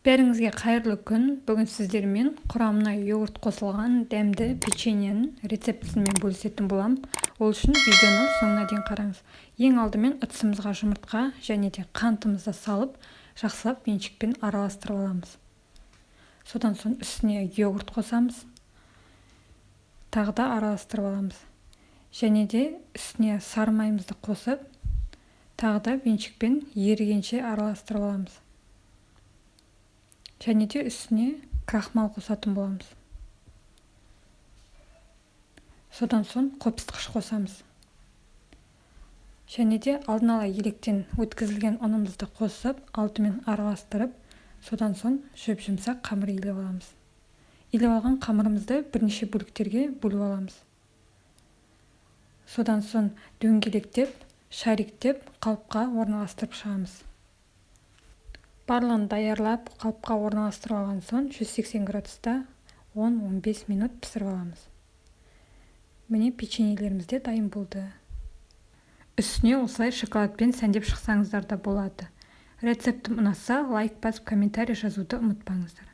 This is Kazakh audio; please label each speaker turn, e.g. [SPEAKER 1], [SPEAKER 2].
[SPEAKER 1] Бәріңізге қайырлы күн. Бүгін сіздермен құрамына йогурт қосылған дәмді печеньенің рецептісімен бөлісетін болам. Ол үшін видеоны соңына дейін қараңыз. Ең алдымен ыдысымызға жұмыртқа және де қантымызды салып, жақсылап венчикпен араластырып аламыз. Содан соң үстіне йогурт қосамыз. Тағы да араластырып аламыз. Және де үстіне сары майымызды қосып, тағы да венчикпен ерігенше араластырып аламыз. Және де үстіне крахмал қосатын боламыз. Содан соң қопсытқыш қосамыз. Және де алдын ала електен өткізілген ұнымызды қосып, алдымен араластырып, содан соң жүмсақ қамыр илеп аламыз. Илеп алған қамырымызды бірнеше бөліктерге бөліп аламыз. Содан соң дөңгелектеп, шариктеп, қалыпқа орналастырып шығамыз. Барлығын даярлап, қалыпқа орналастырып алған соң 180 градуста 10-15 минут пісіріп аламыз. Міне печеньелеріміз де дайын болды. Үстіне осылай шоколадпен сәндеп шықсаңыздар да болады. Рецептім ұнаса, лайк басып, комментарий жазуды ұмытпаңыздар.